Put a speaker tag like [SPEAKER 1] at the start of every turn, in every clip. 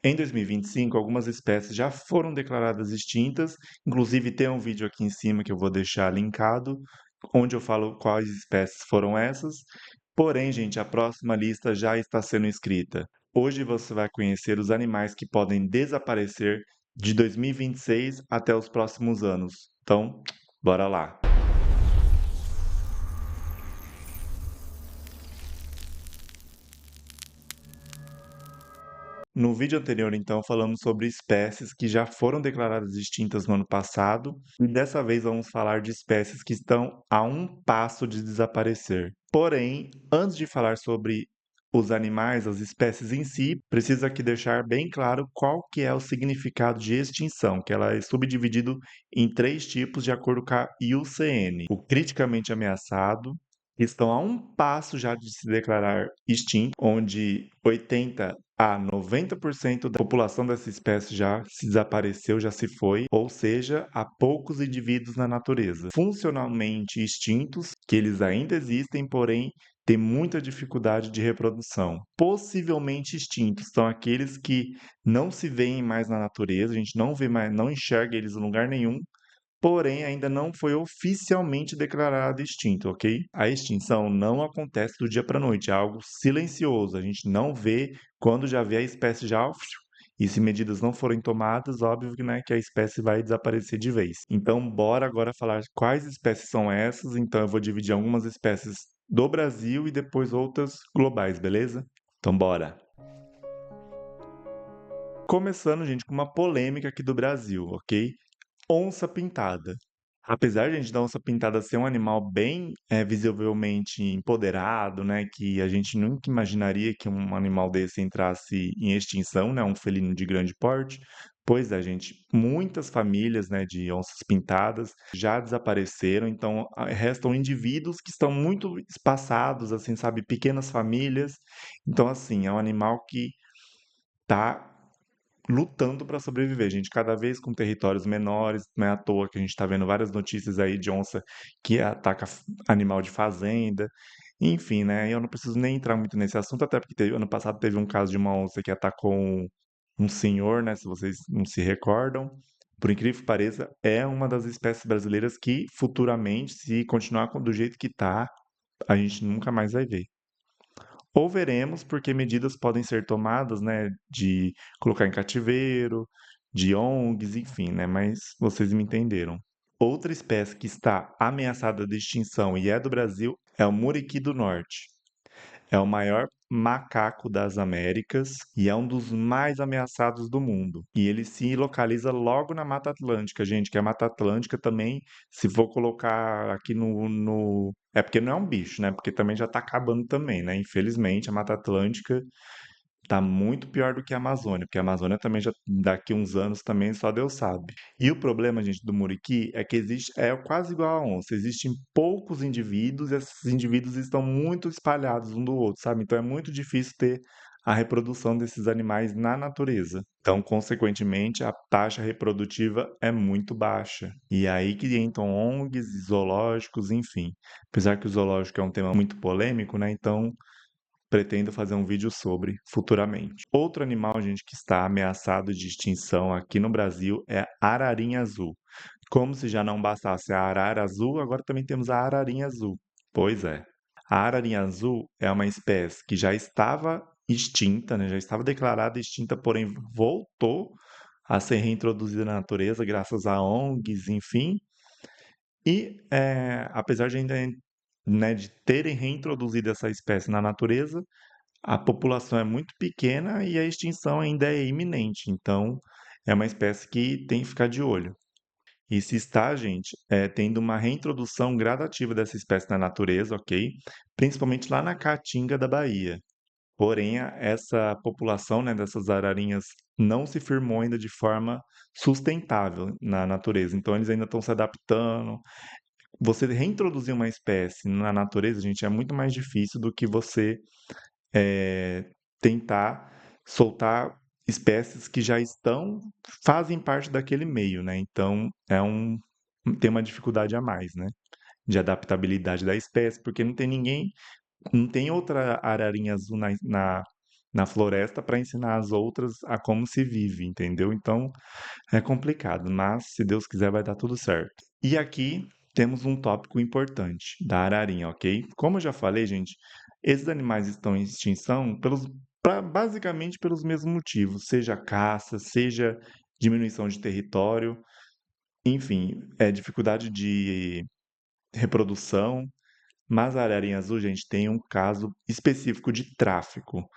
[SPEAKER 1] Em 2025, algumas espécies já foram declaradas extintas, inclusive tem um vídeo aqui em cima que eu vou deixar linkado, onde eu falo quais espécies foram essas. Porém, gente, a próxima lista já está sendo escrita. Hoje você vai conhecer os animais que podem desaparecer de 2026 até os próximos anos. Então, bora lá! No vídeo anterior, então, falamos sobre espécies que já foram declaradas extintas no ano passado, e dessa vez vamos falar de espécies que estão a um passo de desaparecer. Porém, antes de falar sobre os animais, as espécies em si, precisa aqui deixar bem claro qual que é o significado de extinção, que ela é subdividido em três tipos de acordo com a IUCN. O criticamente ameaçado, que estão a um passo já de se declarar extinto, onde 80 a 90% da população dessa espécie já se desapareceu, já se foi, ou seja, há poucos indivíduos na natureza. Funcionalmente extintos, que eles ainda existem, porém têm muita dificuldade de reprodução. Possivelmente extintos são aqueles que não se veem mais na natureza, a gente não vê mais, não enxerga eles em lugar nenhum, porém ainda não foi oficialmente declarado extinto, ok? A extinção não acontece do dia para a noite, é algo silencioso, a gente não vê quando já vê a espécie já. E se medidas não forem tomadas, óbvio que, né, que a espécie vai desaparecer de vez. Então, bora agora falar quais espécies são essas. Então, eu vou dividir algumas espécies do Brasil e depois outras globais, beleza? Então, bora! Começando, gente, com uma polêmica aqui do Brasil, ok? Onça pintada. Apesar de a gente da onça pintada ser um animal bem, visivelmente empoderado, né, que a gente nunca imaginaria que um animal desse entrasse em extinção, né, um felino de grande porte. Pois é, gente, muitas famílias, né, de onças pintadas já desapareceram, então restam indivíduos que estão muito espaçados, assim, sabe, pequenas famílias. Então, assim, é um animal que está lutando para sobreviver, gente, cada vez com territórios menores, não é à toa que a gente está vendo várias notícias aí de onça que ataca animal de fazenda, enfim, né? Eu não preciso nem entrar muito nesse assunto, até porque ano passado teve um caso de uma onça que atacou um senhor, né? Se vocês não se recordam. Por incrível que pareça, é uma das espécies brasileiras que futuramente, se continuar do jeito que está, a gente nunca mais vai ver. Ou veremos, porque medidas podem ser tomadas, né, de colocar em cativeiro, de ONGs, enfim, né, mas vocês me entenderam. Outra espécie que está ameaçada de extinção e é do Brasil é o muriqui do norte. É o maior macaco das Américas e é um dos mais ameaçados do mundo. E ele se localiza logo na Mata Atlântica, gente, que a Mata Atlântica também, se for colocar aqui É porque não é um bicho, né? Porque também já está acabando também, né? Infelizmente, a Mata Atlântica tá muito pior do que a Amazônia, porque a Amazônia também já daqui uns anos também só Deus sabe. E o problema, gente, do muriqui é que existe, é quase igual à onça, existem poucos indivíduos e esses indivíduos estão muito espalhados um do outro, sabe? Então é muito difícil ter a reprodução desses animais na natureza. Então, consequentemente, a taxa reprodutiva é muito baixa. E é aí que entram ONGs, zoológicos, enfim. Apesar que o zoológico é um tema muito polêmico, né? Então, pretendo fazer um vídeo sobre futuramente. Outro animal, gente, que está ameaçado de extinção aqui no Brasil é a ararinha azul. Como se já não bastasse a arara azul, agora também temos a ararinha azul. Pois é. A ararinha azul é uma espécie que já estava extinta, né? Já estava declarada extinta, porém voltou a ser reintroduzida na natureza graças a ONGs, enfim. E apesar de ainda, né, de terem reintroduzido essa espécie na natureza, a população é muito pequena e a extinção ainda é iminente, então é uma espécie que tem que ficar de olho. E se está, gente, tendo uma reintrodução gradativa dessa espécie na natureza, ok? Principalmente lá na Caatinga da Bahia. Porém, essa população, né, dessas ararinhas não se firmou ainda de forma sustentável na natureza. Então, eles ainda estão se adaptando. Você reintroduzir uma espécie na natureza, gente, é muito mais difícil do que você tentar soltar espécies que já fazem parte daquele meio, né? Então, tem uma dificuldade a mais, né? De adaptabilidade da espécie, porque não tem outra ararinha azul na floresta para ensinar as outras a como se vive, entendeu? Então é complicado, mas se Deus quiser vai dar tudo certo. E aqui temos um tópico importante da ararinha, ok? Como eu já falei, gente, esses animais estão em extinção basicamente pelos mesmos motivos, seja caça, seja diminuição de território, enfim, dificuldade de reprodução. Mas a ararinha azul, gente, tem um caso específico de tráfico.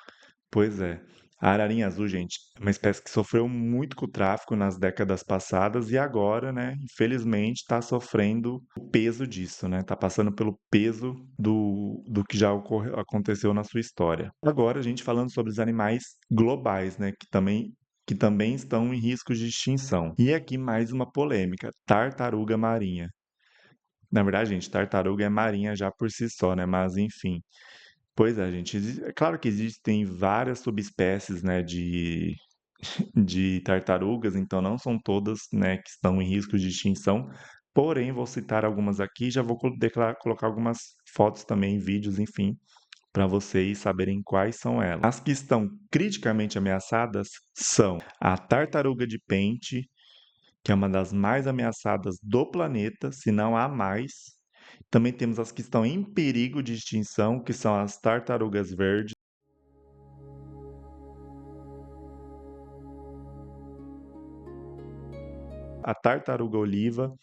[SPEAKER 1] Pois é. A ararinha azul, gente, é uma espécie que sofreu muito com o tráfico nas décadas passadas e agora, né, infelizmente, está sofrendo o peso disso, né? Está passando pelo peso do que já aconteceu na sua história. Agora, a gente falando sobre os animais globais, né, que também estão em risco de extinção. E aqui mais uma polêmica: tartaruga marinha. Na verdade, gente, tartaruga é marinha já por si só, né? Mas enfim. Pois é, gente. É claro que existem várias subespécies, né, de tartarugas, então não são todas, né, que estão em risco de extinção. Porém, vou citar algumas aqui, já vou colocar algumas fotos também, vídeos, enfim, para vocês saberem quais são elas. As que estão criticamente ameaçadas são a tartaruga de pente, que é uma das mais ameaçadas do planeta, se não a mais. Também temos as que estão em perigo de extinção, que são as tartarugas verdes, a tartaruga oliva,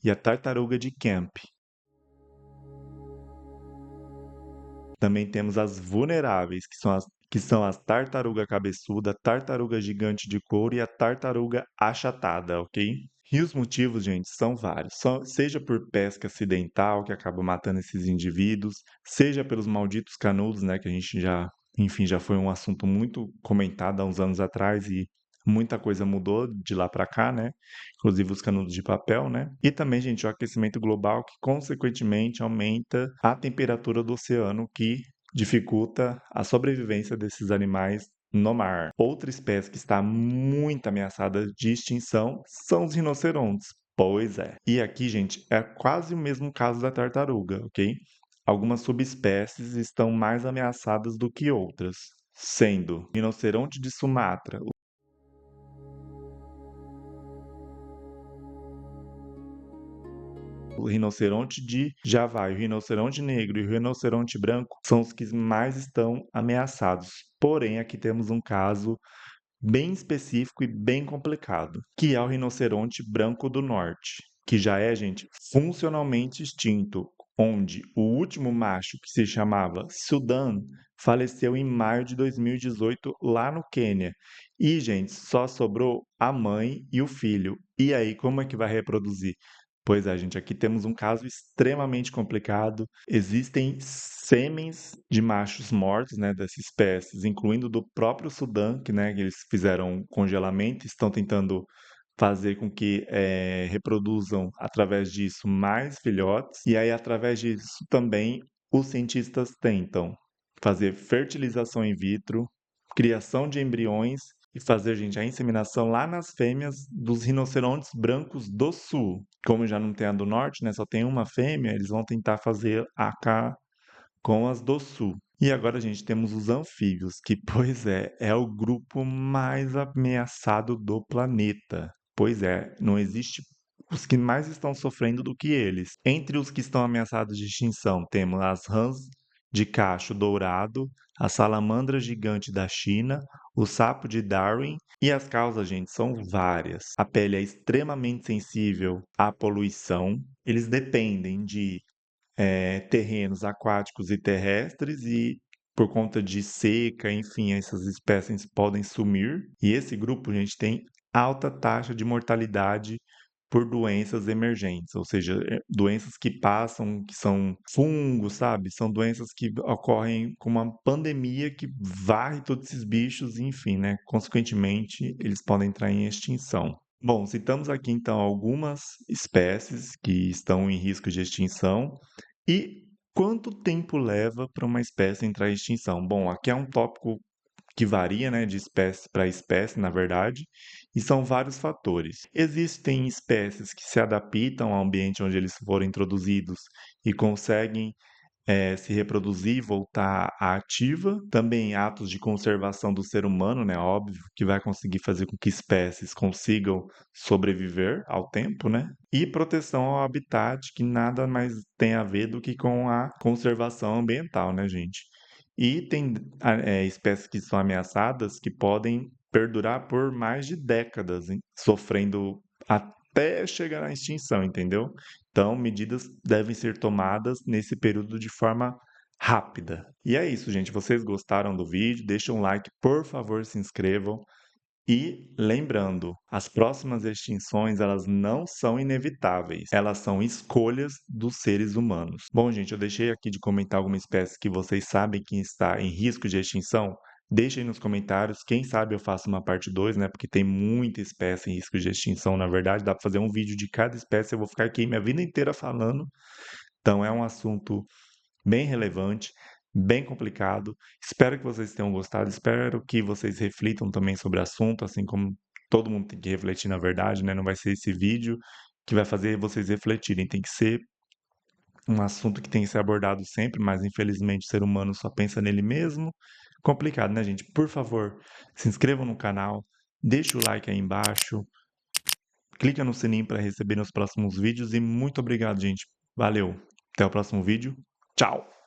[SPEAKER 1] e a tartaruga de Kemp. Também temos as vulneráveis, que são as tartaruga cabeçuda, tartaruga gigante de couro e a tartaruga achatada, ok? E os motivos, gente, são vários. Seja por pesca acidental, que acaba matando esses indivíduos, seja pelos malditos canudos, né, que a gente já, enfim, já foi um assunto muito comentado há uns anos atrás e muita coisa mudou de lá para cá, né? Inclusive os canudos de papel, né? E também, gente, o aquecimento global que consequentemente aumenta a temperatura do oceano, que dificulta a sobrevivência desses animais no mar. Outra espécie que está muito ameaçada de extinção são os rinocerontes. Pois é. E aqui, gente, é quase o mesmo caso da tartaruga, ok? Algumas subespécies estão mais ameaçadas do que outras, sendo o rinoceronte de Sumatra, o rinoceronte de Java, o rinoceronte negro e o rinoceronte branco são os que mais estão ameaçados. Porém, aqui temos um caso bem específico e bem complicado, que é o rinoceronte branco do norte, que já é, gente, funcionalmente extinto, onde o último macho, que se chamava Sudan, faleceu em maio de 2018 lá no Quênia. E, gente, só sobrou a mãe e o filho. E aí, como é que vai reproduzir? Pois é, gente, aqui temos um caso extremamente complicado. Existem sêmens de machos mortos, né, dessas espécies, incluindo do próprio Sudã, que eles fizeram um congelamento, estão tentando fazer com que reproduzam através disso mais filhotes. E aí, através disso também, os cientistas tentam fazer fertilização in vitro, criação de embriões e fazer, gente, a inseminação lá nas fêmeas dos rinocerontes brancos do sul. Como já não tem a do norte, né, só tem uma fêmea, eles vão tentar fazer a cá com as do sul. E agora, gente, temos os anfíbios, que, pois é o grupo mais ameaçado do planeta. Pois é, não existe os que mais estão sofrendo do que eles. Entre os que estão ameaçados de extinção, temos as rãs de cacho dourado, a salamandra gigante da China, o sapo de Darwin e as causas, gente, são várias. A pele é extremamente sensível à poluição. Eles dependem de terrenos aquáticos e terrestres e por conta de seca, enfim, essas espécies podem sumir. E esse grupo, gente, tem alta taxa de mortalidade por doenças emergentes, ou seja, doenças que passam, que são fungos, sabe? São doenças que ocorrem com uma pandemia que varre todos esses bichos, e, enfim, né? Consequentemente, eles podem entrar em extinção. Bom, citamos aqui então algumas espécies que estão em risco de extinção e quanto tempo leva para uma espécie entrar em extinção? Bom, aqui é um tópico que varia, né, de espécie para espécie, na verdade, e são vários fatores. Existem espécies que se adaptam ao ambiente onde eles foram introduzidos e conseguem se reproduzir e voltar à ativa. Também atos de conservação do ser humano, né? Óbvio, que vai conseguir fazer com que espécies consigam sobreviver ao tempo, né? E proteção ao habitat, que nada mais tem a ver do que com a conservação ambiental, né, gente? E tem espécies que são ameaçadas que podem perdurar por mais de décadas, hein, sofrendo até chegar à extinção, entendeu? Então, medidas devem ser tomadas nesse período de forma rápida. E é isso, gente. Vocês gostaram do vídeo? Deixem um like, por favor, se inscrevam. E lembrando, as próximas extinções, elas não são inevitáveis, elas são escolhas dos seres humanos. Bom, gente, eu deixei aqui de comentar alguma espécie que vocês sabem que está em risco de extinção. Deixem nos comentários, quem sabe eu faço uma parte 2, né? Porque tem muita espécie em risco de extinção, na verdade, dá para fazer um vídeo de cada espécie, eu vou ficar aqui minha vida inteira falando. Então é um assunto bem relevante, bem complicado. Espero que vocês tenham gostado, espero que vocês reflitam também sobre o assunto, assim como todo mundo tem que refletir, na verdade, né? Não vai ser esse vídeo que vai fazer vocês refletirem, tem que ser um assunto que tem que ser abordado sempre, mas infelizmente o ser humano só pensa nele mesmo. Complicado, né, gente? Por favor, se inscrevam no canal, deixa o like aí embaixo, clica no sininho para receber os próximos vídeos e muito obrigado, gente. Valeu. Até o próximo vídeo. Tchau.